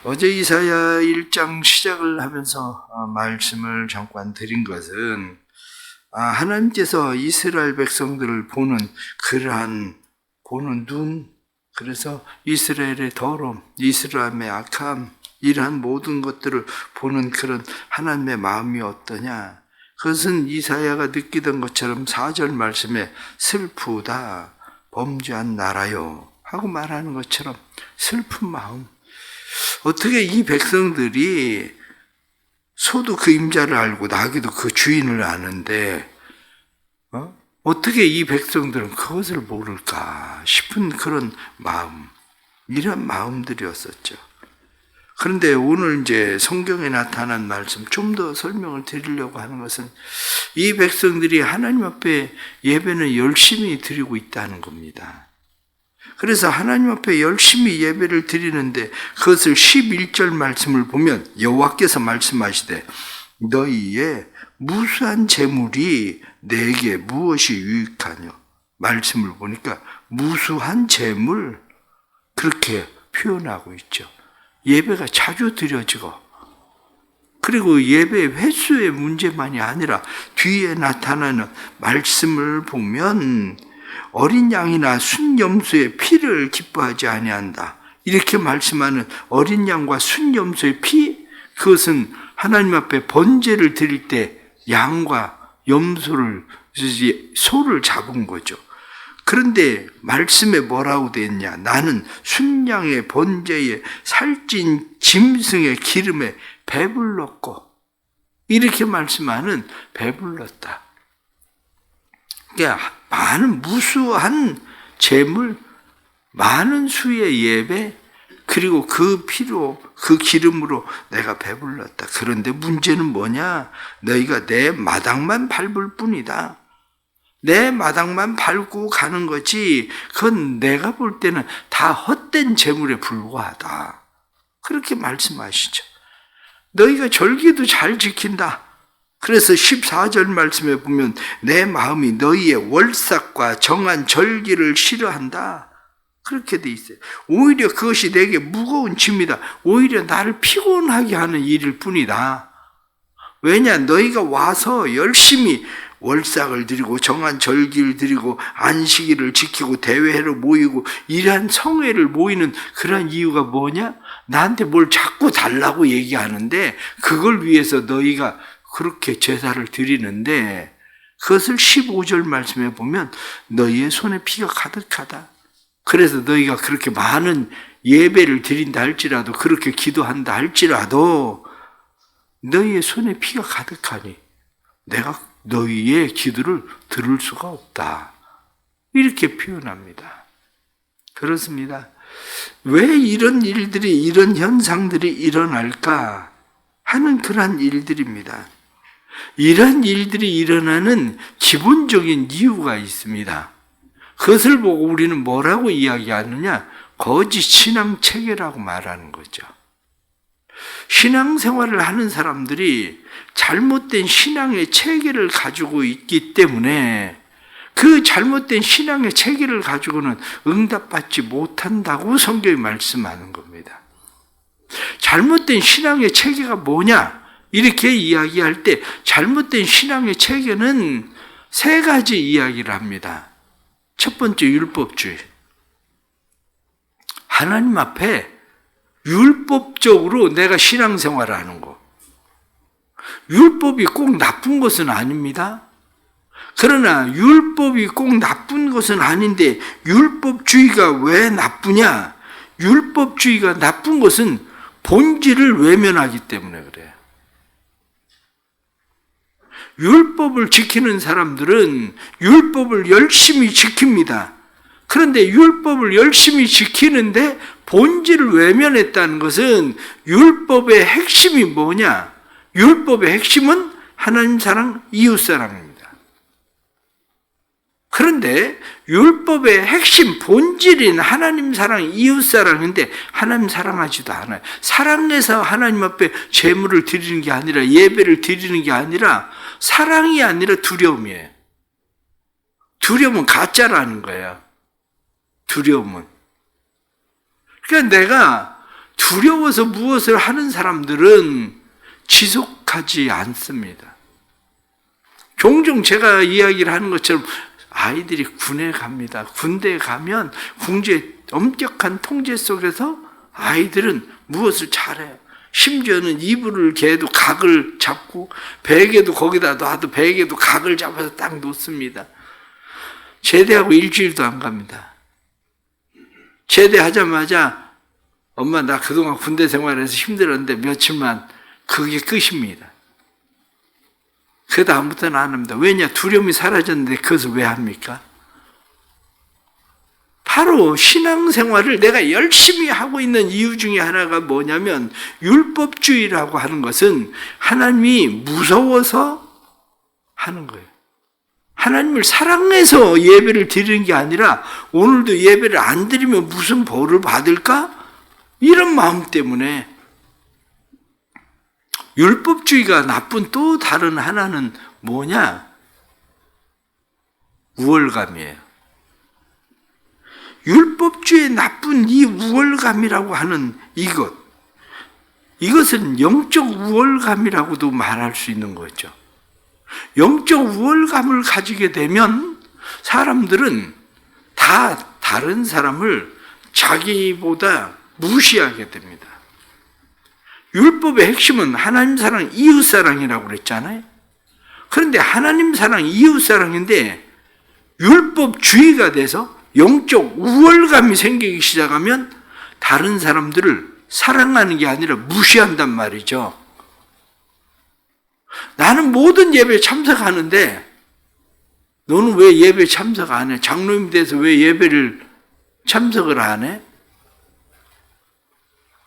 어제 이사야 1장 시작을 하면서 말씀을 잠깐 드린 것은 하나님께서 이스라엘 백성들을 보는 그러한 보는 눈, 그래서 이스라엘의 더러움, 이스라엘의 악함, 이러한 모든 것들을 보는 그런 하나님의 마음이 어떠냐. 그것은 이사야가 느끼던 것처럼 4절 말씀에 슬프다, 범죄한 나라요 하고 말하는 것처럼 슬픈 마음. 어떻게 이 백성들이 소도 그 임자를 알고 나귀도 그 주인을 아는데 어떻게 이 백성들은 그것을 모를까 싶은 그런 마음, 이런 마음들이었었죠. 그런데 오늘 이제 성경에 나타난 말씀 좀 더 설명을 드리려고 하는 것은 이 백성들이 하나님 앞에 예배는 열심히 드리고 있다는 겁니다. 그래서 하나님 앞에 열심히 예배를 드리는데 그것을 11절 말씀을 보면 여호와께서 말씀하시되 너희의 무수한 재물이 내게 무엇이 유익하뇨. 말씀을 보니까 무수한 재물 그렇게 표현하고 있죠. 예배가 자주 드려지고 그리고 예배 횟수의 문제만이 아니라 뒤에 나타나는 말씀을 보면 어린 양이나 순염소의 피를 기뻐하지 아니한다. 이렇게 말씀하는 어린 양과 순염소의 피, 그것은 하나님 앞에 번제를 드릴 때 양과 염소를, 소를 잡은 거죠. 그런데 말씀에 뭐라고 되어 있냐. 나는 순양의 번제에 살찐 짐승의 기름에 배불렀고, 이렇게 말씀하는 배불렀다. 그러니까 많은 무수한 재물, 많은 수의 예배, 그리고 그 피로, 그 기름으로 내가 배불렀다. 그런데 문제는 뭐냐? 너희가 내 마당만 밟을 뿐이다. 내 마당만 밟고 가는 거지 그건 내가 볼 때는 다 헛된 재물에 불과하다. 그렇게 말씀하시죠. 너희가 절기도 잘 지킨다. 그래서 14절 말씀에 보면 내 마음이 너희의 월삭과 정한 절기를 싫어한다. 그렇게 돼 있어요. 오히려 그것이 내게 무거운 짐이다. 오히려 나를 피곤하게 하는 일일 뿐이다. 왜냐? 너희가 와서 열심히 월삭을 드리고 정한 절기를 드리고 안식일을 지키고 대회로 모이고 이러한 성회를 모이는 그런 이유가 뭐냐? 나한테 뭘 자꾸 달라고 얘기하는데 그걸 위해서 너희가 그렇게 제사를 드리는데 그것을 15절 말씀에 보면 너희의 손에 피가 가득하다. 그래서 너희가 그렇게 많은 예배를 드린다 할지라도 그렇게 기도한다 할지라도 너희의 손에 피가 가득하니 내가 너희의 기도를 들을 수가 없다. 이렇게 표현합니다. 그렇습니다. 왜 이런 일들이, 이런 현상들이 일어날까 하는 그러한 일들입니다. 이런 일들이 일어나는 기본적인 이유가 있습니다. 그것을 보고 우리는 뭐라고 이야기하느냐? 거짓 신앙 체계라고 말하는 거죠. 신앙생활을 하는 사람들이 잘못된 신앙의 체계를 가지고 있기 때문에 그 잘못된 신앙의 체계를 가지고는 응답받지 못한다고 성경이 말씀하는 겁니다. 잘못된 신앙의 체계가 뭐냐? 이렇게 이야기할 때 잘못된 신앙의 체계는 세 가지 이야기를 합니다. 첫 번째, 율법주의. 하나님 앞에 율법적으로 내가 신앙생활을 하는 거. 율법이 꼭 나쁜 것은 아닙니다. 그러나 율법이 꼭 나쁜 것은 아닌데 율법주의가 왜 나쁘냐? 율법주의가 나쁜 것은 본질을 외면하기 때문에 그래요. 율법을 지키는 사람들은 율법을 열심히 지킵니다. 그런데 율법을 열심히 지키는데 본질을 외면했다는 것은 율법의 핵심이 뭐냐? 율법의 핵심은 하나님 사랑, 이웃 사랑입니다. 그런데 율법의 핵심, 본질인 하나님 사랑, 이웃 사랑인데 하나님 사랑하지도 않아요. 사랑해서 하나님 앞에 제물을 드리는 게 아니라 예배를 드리는 게 아니라 사랑이 아니라 두려움이에요. 두려움은 가짜라는 거예요. 두려움은. 그러니까 내가 두려워서 무엇을 하는 사람들은 지속하지 않습니다. 종종 제가 이야기를 하는 것처럼 아이들이 군에 갑니다. 군대에 가면 궁지의 엄격한 통제 속에서 아이들은 무엇을 잘해요. 심지어는 이불을 개도 각을 잡고 베개도 거기다 놔도 베개도 각을 잡아서 딱 놓습니다. 제대하고 일주일도 안 갑니다. 제대하자마자 엄마 나 그동안 군대 생활해서 힘들었는데 며칠만 그게 끝입니다. 그 다음부터는 안 합니다. 왜냐? 두려움이 사라졌는데 그것을 왜 합니까? 바로 신앙생활을 내가 열심히 하고 있는 이유 중에 하나가 뭐냐면 율법주의라고 하는 것은 하나님이 무서워서 하는 거예요. 하나님을 사랑해서 예배를 드리는 게 아니라 오늘도 예배를 안 드리면 무슨 벌을 받을까? 이런 마음 때문에 율법주의가 나쁜 또 다른 하나는 뭐냐? 우월감이에요. 율법주의의 나쁜 이 우월감이라고 하는 이것은 영적 우월감이라고도 말할 수 있는 거죠. 영적 우월감을 가지게 되면 사람들은 다 다른 사람을 자기보다 무시하게 됩니다. 율법의 핵심은 하나님 사랑, 이웃 사랑이라고 그랬잖아요. 그런데 하나님 사랑, 이웃 사랑인데 율법주의가 돼서 영적 우월감이 생기기 시작하면 다른 사람들을 사랑하는 게 아니라 무시한단 말이죠. 나는 모든 예배에 참석하는데 너는 왜 예배에 참석 안 해? 장로님 돼서 왜 예배를 참석을 안 해?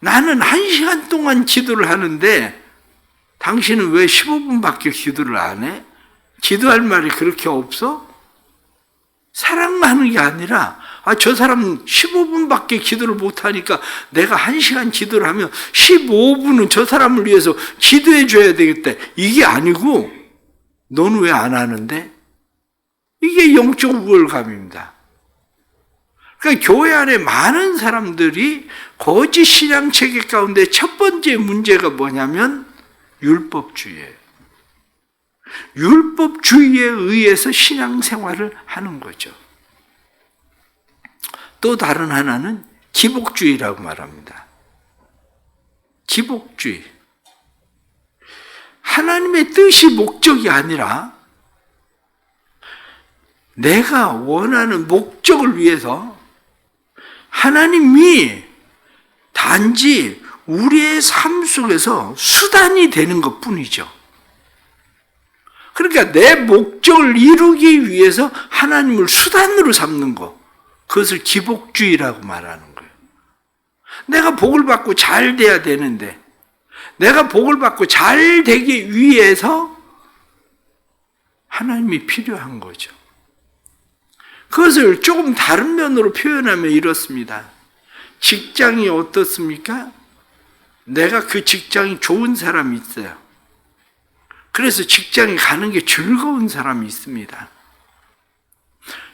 나는 1시간 동안 기도를 하는데 당신은 왜 15분밖에 기도를 안 해? 기도할 말이 그렇게 없어? 사랑하는 게 아니라 저 사람은 15분밖에 기도를 못하니까 내가 1시간 기도를 하면 15분은 저 사람을 위해서 기도해 줘야 되겠다. 이게 아니고 너는 왜 안 하는데? 이게 영적 우월감입니다. 그러니까 교회 안에 많은 사람들이 거짓 신앙 체계 가운데 첫 번째 문제가 뭐냐면 율법주의예요. 율법주의에 의해서 신앙생활을 하는 거죠. 또 다른 하나는 기복주의라고 말합니다. 기복주의. 하나님의 뜻이 목적이 아니라 내가 원하는 목적을 위해서 하나님이 단지 우리의 삶 속에서 수단이 되는 것뿐이죠. 그러니까 내 목적을 이루기 위해서 하나님을 수단으로 삼는 것, 그것을 기복주의라고 말하는 거예요. 내가 복을 받고 잘 돼야 되는데 내가 복을 받고 잘 되기 위해서 하나님이 필요한 거죠. 그것을 조금 다른 면으로 표현하면 이렇습니다. 직장이 어떻습니까? 내가 그 직장이 좋은 사람이 있어요. 그래서 직장에 가는 게 즐거운 사람이 있습니다.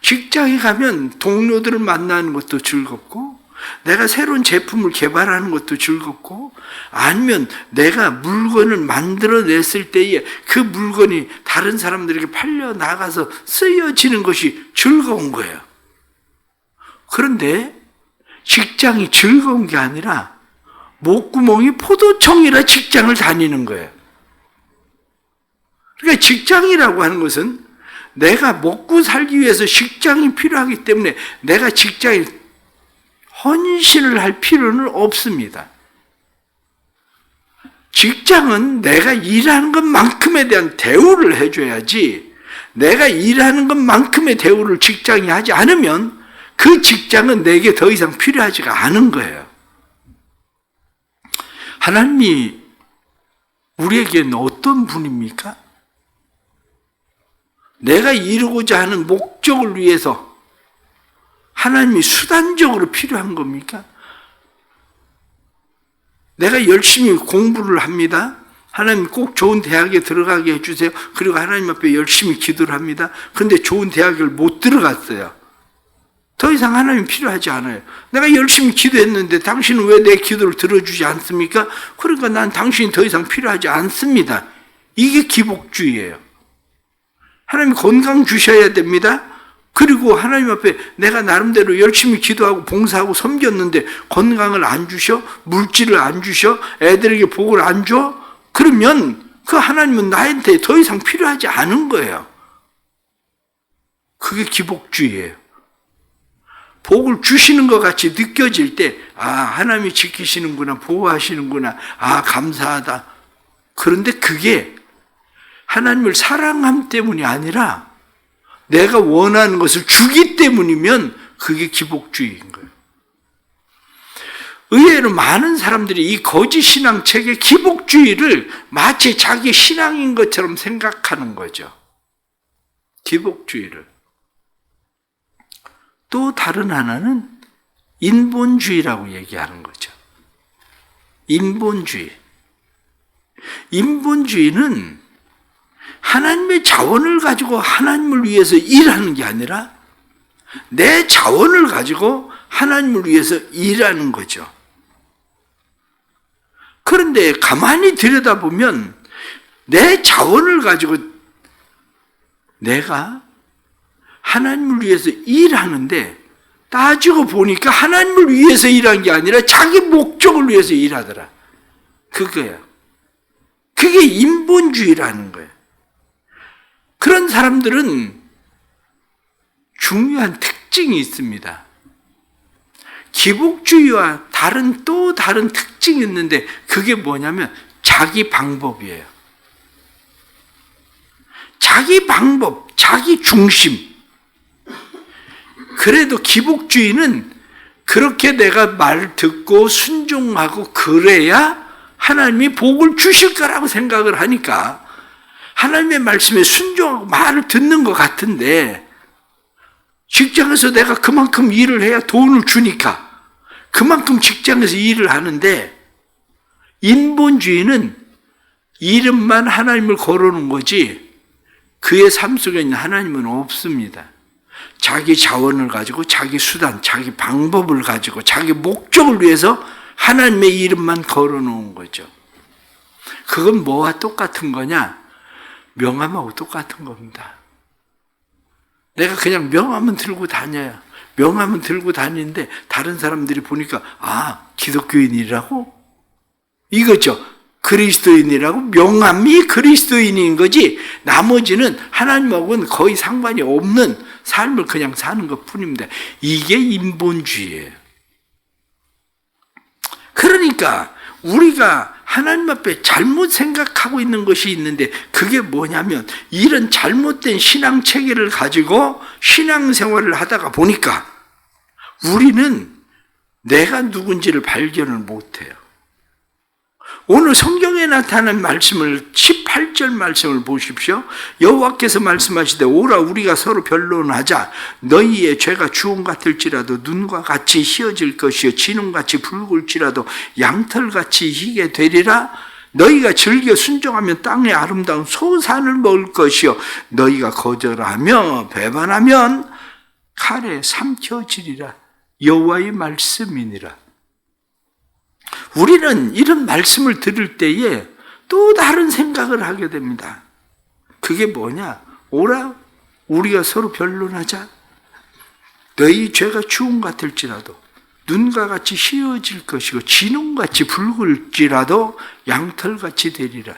직장에 가면 동료들을 만나는 것도 즐겁고 내가 새로운 제품을 개발하는 것도 즐겁고 아니면 내가 물건을 만들어냈을 때에 그 물건이 다른 사람들에게 팔려 나가서 쓰여지는 것이 즐거운 거예요. 그런데 직장이 즐거운 게 아니라 목구멍이 포도청이라 직장을 다니는 거예요. 그러니까 직장이라고 하는 것은 내가 먹고 살기 위해서 직장이 필요하기 때문에 내가 직장에 헌신을 할 필요는 없습니다. 직장은 내가 일하는 것만큼에 대한 대우를 해줘야지 내가 일하는 것만큼의 대우를 직장이 하지 않으면 그 직장은 내게 더 이상 필요하지가 않은 거예요. 하나님이 우리에게는 어떤 분입니까? 내가 이루고자 하는 목적을 위해서 하나님이 수단적으로 필요한 겁니까? 내가 열심히 공부를 합니다. 하나님 꼭 좋은 대학에 들어가게 해주세요. 그리고 하나님 앞에 열심히 기도를 합니다. 그런데 좋은 대학을 못 들어갔어요. 더 이상 하나님 필요하지 않아요. 내가 열심히 기도했는데 당신은 왜 내 기도를 들어주지 않습니까? 그러니까 난 당신이 더 이상 필요하지 않습니다. 이게 기복주의예요. 하나님 건강 주셔야 됩니다. 그리고 하나님 앞에 내가 나름대로 열심히 기도하고 봉사하고 섬겼는데 건강을 안 주셔? 물질을 안 주셔? 애들에게 복을 안 줘? 그러면 그 하나님은 나한테 더 이상 필요하지 않은 거예요. 그게 기복주의예요. 복을 주시는 것 같이 느껴질 때, 하나님이 지키시는구나, 보호하시는구나, 감사하다. 그런데 그게 하나님을 사랑함 때문이 아니라 내가 원하는 것을 주기 때문이면 그게 기복주의인 거예요. 의외로 많은 사람들이 이 거짓 신앙 책의 기복주의를 마치 자기 신앙인 것처럼 생각하는 거죠. 기복주의를. 또 다른 하나는 인본주의라고 얘기하는 거죠. 인본주의. 인본주의는 하나님의 자원을 가지고 하나님을 위해서 일하는 게 아니라 내 자원을 가지고 하나님을 위해서 일하는 거죠. 그런데 가만히 들여다보면 내 자원을 가지고 내가 하나님을 위해서 일하는데 따지고 보니까 하나님을 위해서 일한 게 아니라 자기 목적을 위해서 일하더라. 그거야. 그게 인본주의라는 거예요. 그런 사람들은 중요한 특징이 있습니다. 기복주의와 또 다른 특징이 있는데 그게 뭐냐면 자기 방법이에요. 자기 방법, 자기 중심. 그래도 기복주의는 그렇게 내가 말 듣고 순종하고 그래야 하나님이 복을 주실 거라고 생각을 하니까 하나님의 말씀에 순종하고 말을 듣는 것 같은데 직장에서 내가 그만큼 일을 해야 돈을 주니까 그만큼 직장에서 일을 하는데 인본주의는 이름만 하나님을 걸어놓은 거지 그의 삶 속에 있는 하나님은 없습니다. 자기 자원을 가지고 자기 수단, 자기 방법을 가지고 자기 목적을 위해서 하나님의 이름만 걸어놓은 거죠. 그건 뭐와 똑같은 거냐? 명함하고 똑같은 겁니다. 내가 그냥 명함은 들고 다녀요. 명함은 들고 다니는데 다른 사람들이 보니까 기독교인이라고? 이거죠. 그리스도인이라고? 명함이 그리스도인인 거지 나머지는 하나님하고는 거의 상관이 없는 삶을 그냥 사는 것 뿐입니다. 이게 인본주의예요. 그러니까 우리가 하나님 앞에 잘못 생각하고 있는 것이 있는데 그게 뭐냐면 이런 잘못된 신앙 체계를 가지고 신앙생활을 하다가 보니까 우리는 내가 누군지를 발견을 못해요. 오늘 성경에 나타난 말씀을 18절 말씀을 보십시오. 여호와께서 말씀하시되 오라 우리가 서로 변론하자. 너희의 죄가 주홍 같을지라도 눈과 같이 희어질 것이요 진홍같이 붉을지라도 양털같이 희게 되리라. 너희가 즐겨 순종하면 땅의 아름다운 소산을 먹을 것이요 너희가 거절하며 배반하면 칼에 삼켜지리라. 여호와의 말씀이니라. 우리는 이런 말씀을 들을 때에 또 다른 생각을 하게 됩니다. 그게 뭐냐? 오라 우리가 서로 변론하자. 너희 죄가 주홍 같을지라도 눈과 같이 희어질 것이고 진홍같이 붉을지라도 양털같이 되리라.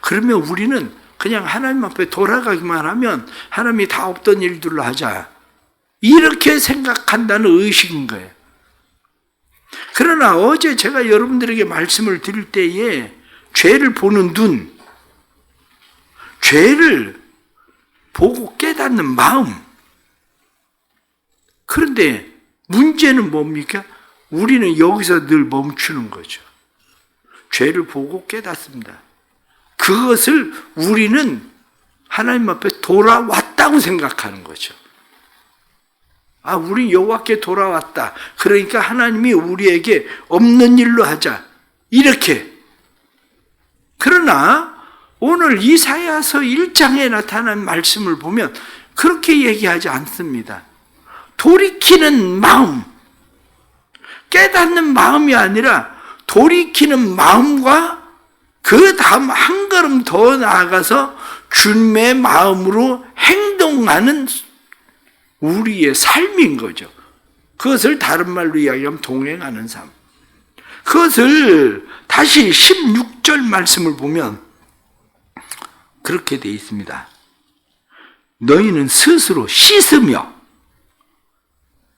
그러면 우리는 그냥 하나님 앞에 돌아가기만 하면 하나님이 다 없던 일들로 하자. 이렇게 생각한다는 의식인 거예요. 그러나 어제 제가 여러분들에게 말씀을 드릴 때에 죄를 보는 눈, 죄를 보고 깨닫는 마음. 그런데 문제는 뭡니까? 우리는 여기서 늘 멈추는 거죠. 죄를 보고 깨닫습니다. 그것을 우리는 하나님 앞에 돌아왔다고 생각하는 거죠. 우리 여호와께 돌아왔다. 그러니까 하나님이 우리에게 없는 일로 하자. 이렇게. 그러나 오늘 이사야서 1장에 나타난 말씀을 보면 그렇게 얘기하지 않습니다. 돌이키는 마음, 깨닫는 마음이 아니라 돌이키는 마음과 그 다음 한 걸음 더 나아가서 주님의 마음으로 행동하는 우리의 삶인 거죠. 그것을 다른 말로 이야기하면 동행하는 삶. 그것을 다시 16절 말씀을 보면 그렇게 되어 있습니다. 너희는 스스로 씻으며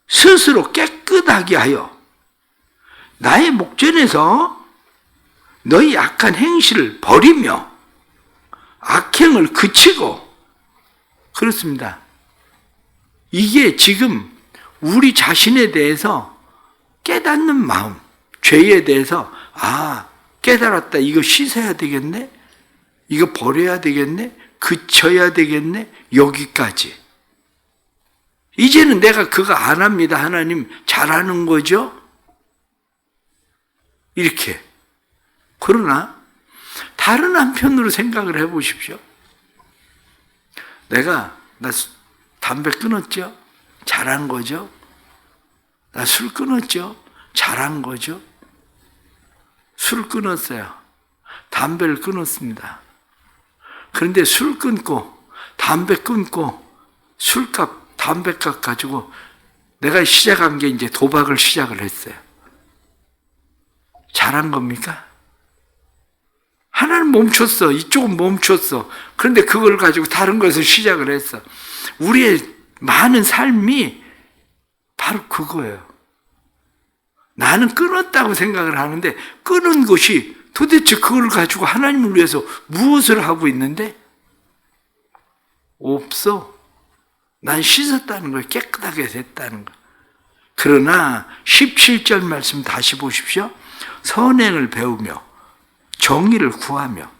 스스로 깨끗하게 하여 나의 목전에서 너희 악한 행실을 버리며 악행을 그치고, 그렇습니다. 이게 지금 우리 자신에 대해서 깨닫는 마음, 죄에 대해서 깨달았다, 이거 씻어야 되겠네, 이거 버려야 되겠네, 그쳐야 되겠네, 여기까지. 이제는 내가 그거 안 합니다. 하나님 잘하는 거죠? 이렇게. 그러나 다른 한편으로 생각을 해보십시오. 나 담배 끊었죠? 잘한 거죠? 나 술 끊었죠? 잘한 거죠? 술 끊었어요. 담배를 끊었습니다. 그런데 술 끊고 담배 끊고 술값, 담배값 가지고 내가 시작한 게 이제 도박을 시작을 했어요. 잘한 겁니까? 하나는 멈췄어. 이쪽은 멈췄어. 그런데 그걸 가지고 다른 것을 시작을 했어. 우리의 많은 삶이 바로 그거예요. 나는 끊었다고 생각을 하는데 끊은 것이 도대체 그걸 가지고 하나님을 위해서 무엇을 하고 있는데? 없어. 난 씻었다는 거예요. 깨끗하게 됐다는 거. 그러나 17절 말씀 다시 보십시오. 선행을 배우며 정의를 구하며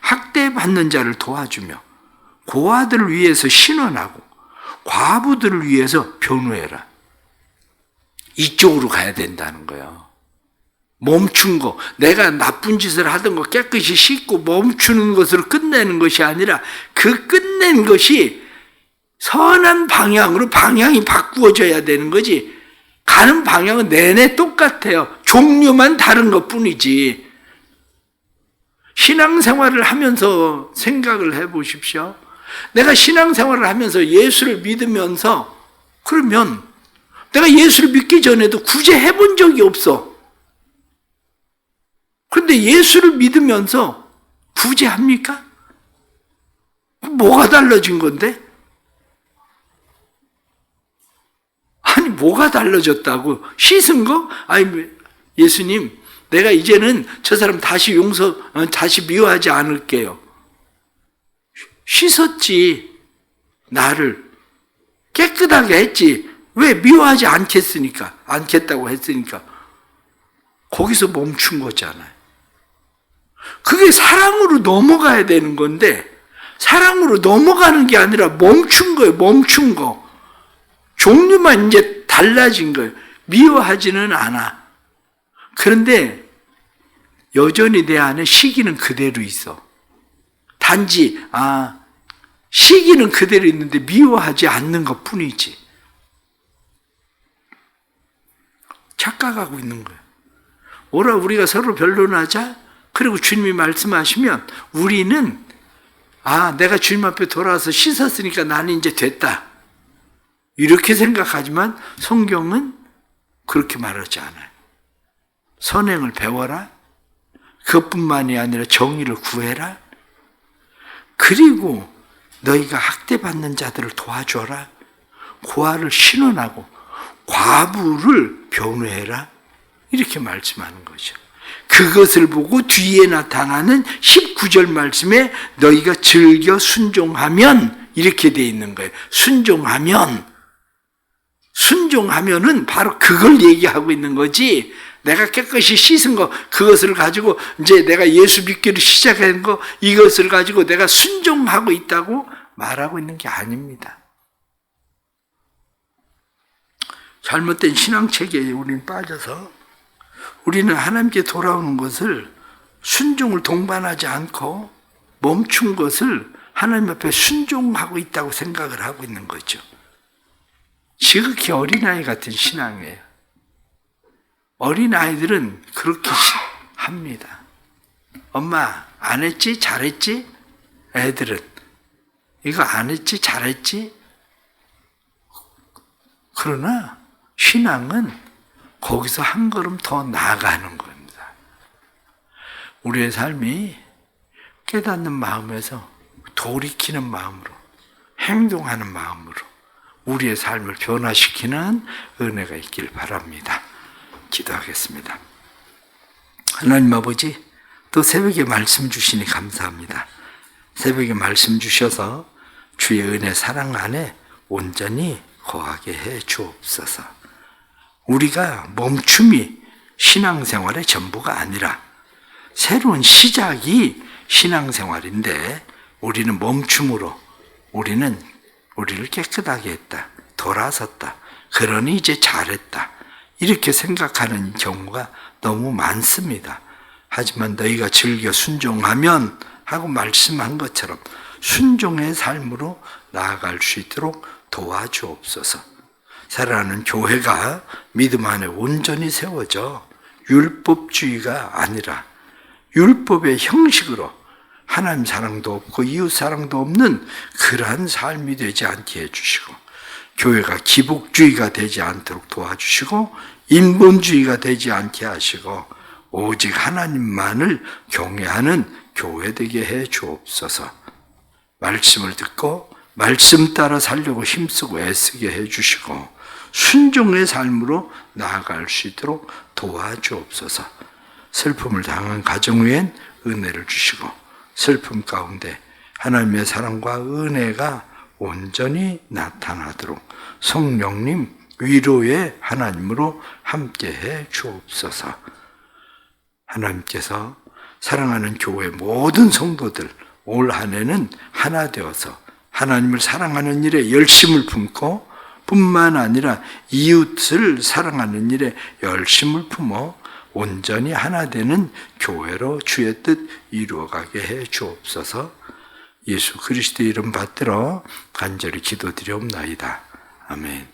학대받는 자를 도와주며 고아들을 위해서 신원하고 과부들을 위해서 변호해라. 이쪽으로 가야 된다는 거예요. 멈춘 거, 내가 나쁜 짓을 하던 거 깨끗이 씻고 멈추는 것으로 끝내는 것이 아니라 그 끝낸 것이 선한 방향으로 방향이 바꾸어져야 되는 거지. 가는 방향은 내내 똑같아요. 종류만 다른 것 뿐이지. 신앙생활을 하면서 생각을 해보십시오. 내가 신앙생활을 하면서 예수를 믿으면서, 그러면 내가 예수를 믿기 전에도 구제해 본 적이 없어. 그런데 예수를 믿으면서 구제합니까? 뭐가 달라진 건데? 아니, 뭐가 달라졌다고? 씻은 거? 아니, 예수님, 내가 이제는 저 사람 다시 다시 미워하지 않을게요. 씻었지. 나를 깨끗하게 했지. 왜? 미워하지 않겠다고 했으니까. 거기서 멈춘 거잖아요. 그게 사랑으로 넘어가야 되는 건데, 사랑으로 넘어가는 게 아니라 멈춘 거예요. 멈춘 거. 종류만 이제 달라진 거예요. 미워하지는 않아. 그런데 여전히 내 안에 시기는 그대로 있어. 단지 시기는 그대로 있는데 미워하지 않는 것 뿐이지. 착각하고 있는 거예요. 오라 우리가 서로 변론하자. 그리고 주님이 말씀하시면 우리는 내가 주님 앞에 돌아와서 씻었으니까 나는 이제 됐다. 이렇게 생각하지만 성경은 그렇게 말하지 않아요. 선행을 배워라. 그것뿐만이 아니라 정의를 구해라. 그리고 너희가 학대받는 자들을 도와줘라. 고아를 신원하고 과부를 변호해라. 이렇게 말씀하는 거죠. 그것을 보고 뒤에 나타나는 19절 말씀에 너희가 즐겨 순종하면 이렇게 돼 있는 거예요. 순종하면은 바로 그걸 얘기하고 있는 거지. 내가 깨끗이 씻은 거, 그것을 가지고 이제 내가 예수 믿기를 시작한 거, 이것을 가지고 내가 순종하고 있다고 말하고 있는 게 아닙니다. 잘못된 신앙체계에 우리는 빠져서 우리는 하나님께 돌아오는 것을 순종을 동반하지 않고 멈춘 것을 하나님 앞에 순종하고 있다고 생각을 하고 있는 거죠. 지극히 어린아이 같은 신앙이에요. 어린아이들은 그렇게 합니다. 엄마 안 했지? 잘했지? 애들은 이거 안 했지? 잘했지? 그러나 신앙은 거기서 한 걸음 더 나아가는 겁니다. 우리의 삶이 깨닫는 마음에서 돌이키는 마음으로 행동하는 마음으로 우리의 삶을 변화시키는 은혜가 있길 바랍니다. 기도하겠습니다. 하나님 아버지, 또 새벽에 말씀 주시니 감사합니다. 새벽에 말씀 주셔서 주의 은혜 사랑 안에 온전히 거하게 해 주옵소서. 우리가 멈춤이 신앙생활의 전부가 아니라 새로운 시작이 신앙생활인데 우리는 멈춤으로 우리를 깨끗하게 했다. 돌아섰다. 그러니 이제 잘했다. 이렇게 생각하는 경우가 너무 많습니다. 하지만 너희가 즐겨 순종하면 하고 말씀한 것처럼 순종의 삶으로 나아갈 수 있도록 도와주옵소서. 사랑하는 교회가 믿음 안에 온전히 세워져 율법주의가 아니라 율법의 형식으로 하나님 사랑도 없고 이웃 사랑도 없는 그러한 삶이 되지 않게 해주시고, 교회가 기복주의가 되지 않도록 도와주시고 인본주의가 되지 않게 하시고 오직 하나님만을 경외하는 교회 되게 해 주옵소서. 말씀을 듣고 말씀 따라 살려고 힘쓰고 애쓰게 해 주시고 순종의 삶으로 나아갈 수 있도록 도와주옵소서. 슬픔을 당한 가정 위엔 은혜를 주시고 슬픔 가운데 하나님의 사랑과 은혜가 온전히 나타나도록 성령님 위로의 하나님으로 함께해 주옵소서. 하나님께서 사랑하는 교회 모든 성도들 올 한 해는 하나 되어서 하나님을 사랑하는 일에 열심을 품고 뿐만 아니라 이웃을 사랑하는 일에 열심을 품어 온전히 하나 되는 교회로 주의 뜻 이루어가게 해 주옵소서. 예수 그리스도의 이름 받들어 간절히 기도드리옵나이다. 아멘.